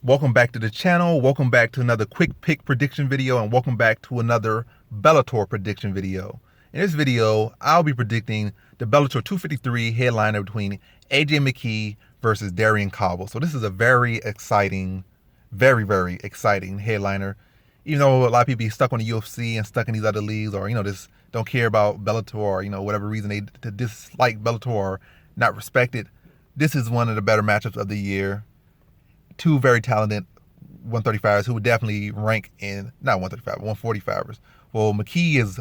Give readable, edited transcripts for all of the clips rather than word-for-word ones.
Welcome back to the channel. Welcome back to another quick pick prediction video, and welcome back to another Bellator prediction video. In this video, I'll be predicting the Bellator 253 headliner between A.J McKee versus Darion Caldwell. So this is a very exciting, very exciting headliner. Even though a lot of people be stuck on the UFC and stuck in these other leagues, or just don't care about Bellator, or whatever reason they dislike Bellator or not respect it, this is one of the better matchups of the year. Two very talented 135ers who would definitely rank in, not 135, 145ers. Well, McKee has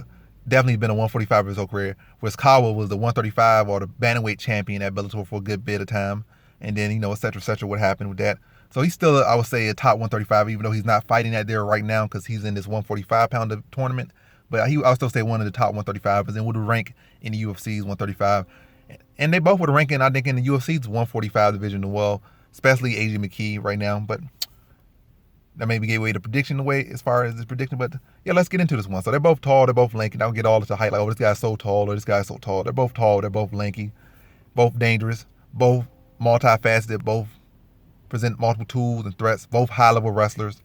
definitely been a 145 his whole career, whereas Caldwell was the 135 or the bantamweight champion at Bellator for a good bit of time. And then, et cetera, what happened with that. So he's still, I would say, a top 135, even though he's not fighting that there right now because he's in this 145-pounder tournament. But I would still say one of the top 135ers and would rank in the UFC's 135. And they both would rank in, I think, in the UFC's 145 division as well, especially A.J McKee right now. But that maybe gave away the prediction away as far as this prediction. But yeah, let's get into this one. So they're both tall, they're both lanky. I don't get all into height, like, oh, this guy's so tall or this guy's so tall. They're both tall, they're both lanky, both dangerous, both multifaceted, both present multiple tools and threats, both high-level wrestlers.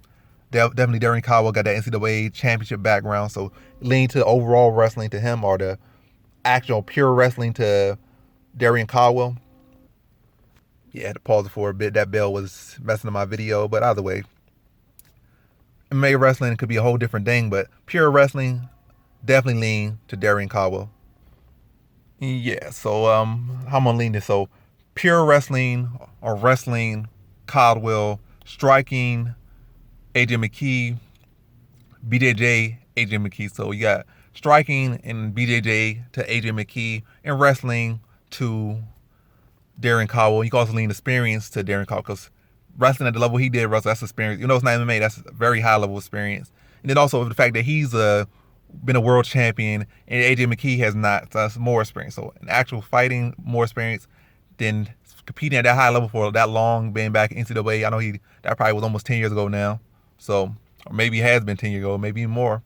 Definitely Darion Caldwell got that NCAA championship background, so lean to overall wrestling to him, or the actual pure wrestling to Darion Caldwell. Yeah, I had to pause it for a bit. That bell was messing up my video, but either way, MMA wrestling could be a whole different thing, but pure wrestling, definitely lean to Darion Caldwell. Yeah, so how I'm gonna lean this. So pure wrestling or wrestling, Caldwell. Striking, A.J McKee. BJJ, A.J McKee. So you got striking and BJJ to A.J McKee, and wrestling to Darion Caldwell. You can also lean experience to Darion Caldwell, because wrestling at the level he did wrestle, that's experience. It's not MMA, that's a very high level experience. And then also the fact that he's been a world champion and A.J McKee has not, so that's more experience. So an actual fighting, more experience than competing at that high level for that long, being back in NCAA. I know that probably was almost 10 years ago now. So, or maybe it has been 10 years ago, maybe even more.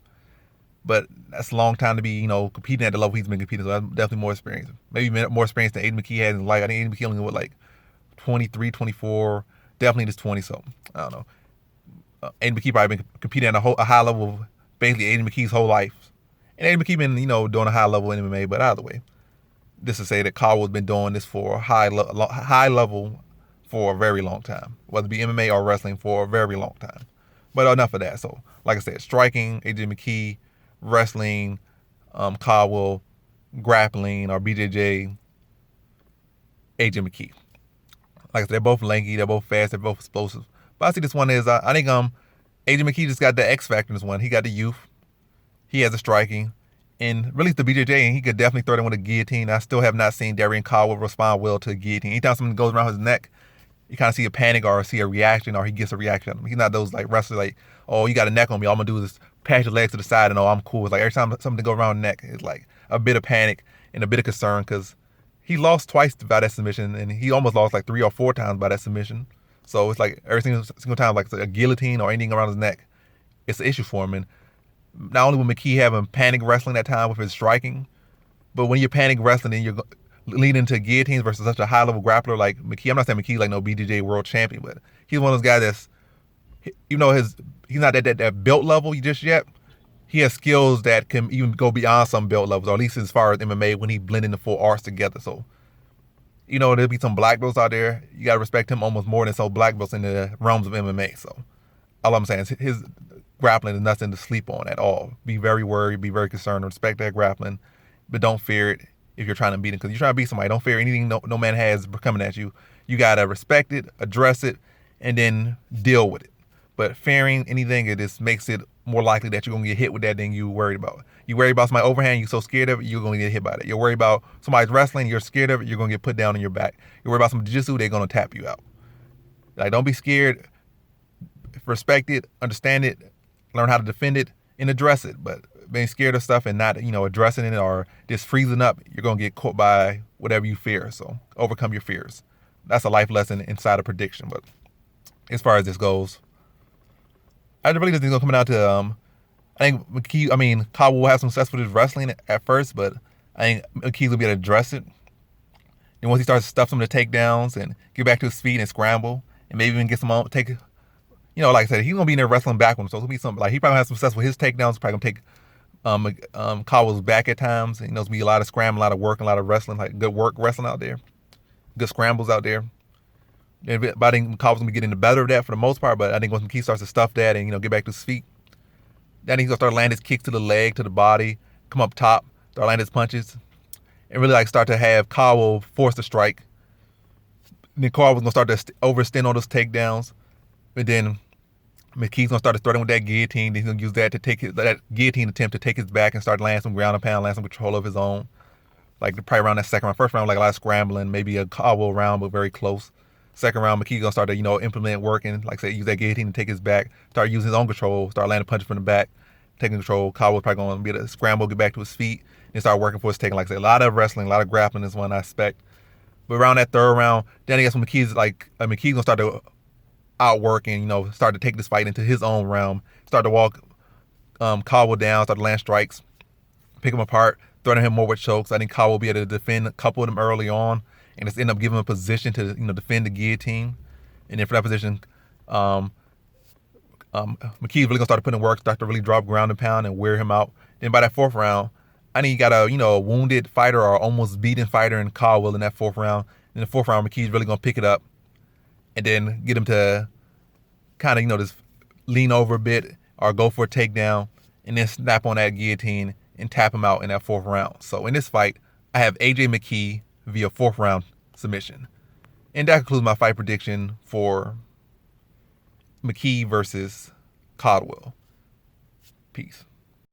But that's a long time to be, competing at the level he's been competing. So that's definitely more experience. Maybe more experience than A.J McKee had in his life. I think A.J McKee only was like 23, 24, definitely just 20 something. I don't know. A.J McKee probably been competing at a high level, basically A.J McKee's whole life. And A.J McKee been, doing a high level in MMA, but either way, this to say that Caldwell's been doing this for a high level for a very long time, whether it be MMA or wrestling, for a very long time. But enough of that. So, like I said, striking, A.J McKee, wrestling, Caldwell, grappling, or BJJ, A.J McKee. Like I said, they're both lanky, they're both fast, they're both explosive. But I see this one is, I think A.J McKee just got the X factor in this one. He got the youth, he has the striking, and really the BJJ, and he could definitely throw them with a guillotine. I still have not seen Darion Caldwell respond well to a guillotine. Anytime something goes around his neck, you kind of see a panic or see a reaction, or he gets a reaction. He's not those like wrestlers like, oh, you got a neck on me, all I'm gonna do is pass your legs to the side and I'm cool. It's like every time something goes around the neck, it's like a bit of panic and a bit of concern, because he lost twice by that submission, and he almost lost like 3 or 4 times by that submission. So it's like every single time, like a guillotine or anything around his neck, it's an issue for him. And not only will McKee having panic wrestling at time with his striking, but when you're panic wrestling and you're leading into guillotines versus such a high-level grappler like McKee, I'm not saying McKee's like no BJJ world champion, but he's one of those guys that's, he's not at that belt level just yet. He has skills that can even go beyond some belt levels, or at least as far as MMA, when he blending the full arts together. So, there'll be some black belts out there. You got to respect him almost more than some black belts in the realms of MMA. So all I'm saying is his grappling is nothing to sleep on at all. Be very worried, be very concerned, respect that grappling, but don't fear it if you're trying to beat him. Because you're trying to beat somebody, don't fear anything no man has coming at you. You got to respect it, address it, and then deal with it. But fearing anything, it just makes it more likely that you're going to get hit with that than you worried about. You worry about somebody overhand, you're so scared of it, you're going to get hit by it. You're worried about somebody's wrestling, you're scared of it, you're going to get put down on your back. You're worried about some jiu-jitsu, they're going to tap you out. Like, don't be scared. Respect it, understand it, learn how to defend it, and address it. But being scared of stuff and not, addressing it or just freezing up, you're going to get caught by whatever you fear. So overcome your fears. That's a life lesson inside of prediction. But as far as this goes, I really just think it's going to come down to, I think Caldwell will have some success with his wrestling at first, but I think McKee will be able to address it. Then once he starts to stuff some of the takedowns and get back to his feet and scramble, and maybe even get some take you know, like I said, he's gonna be in there wrestling back with him. So it's gonna be something like he probably has some success with his takedowns. Probably gonna take Caldwell's back at times. You know, it's gonna be a lot of scrambling, a lot of work, a lot of wrestling, like good work wrestling out there, good scrambles out there. But I think Caldwell's gonna be getting the better of that for the most part. But I think once McKee starts to stuff that and get back to his feet, then he's gonna start landing his kicks to the leg, to the body, come up top, start landing his punches, and really like start to have Caldwell force the strike. And then Caldwell's gonna start to overextend on those takedowns, and then McKee's gonna start to threaten with that guillotine. He's gonna use that to take that guillotine attempt to take his back and start landing some ground and pound, land some control of his own. Like probably around that second round. First round, like a lot of scrambling, maybe a Caldwell round, but very close. Second round, McKee's gonna start to implement working, like I said, use that guillotine to take his back, start using his own control, start landing punches from the back, taking control. Caldwell's probably gonna be able to scramble, get back to his feet, and start working for his taking. Like I said, a lot of wrestling, a lot of grappling is one aspect. But around that third round, then I guess when McKee's gonna start to outwork and start to take this fight into his own realm, start to walk Caldwell down, start to land strikes, pick him apart, threaten him more with chokes. I think Caldwell will be able to defend a couple of them early on, and just end up giving him a position to defend the guillotine. And then for that position, McKee's really gonna start putting work, start to really drop ground and pound and wear him out. Then by that fourth round, I think you got a wounded fighter or almost beaten fighter in Caldwell in that fourth round. In the fourth round, McKee's really gonna pick it up and then get him to kind of just lean over a bit or go for a takedown and then snap on that guillotine and tap him out in that fourth round. So in this fight, I have A.J McKee via fourth round submission. And that concludes my fight prediction for McKee versus Caldwell. Peace.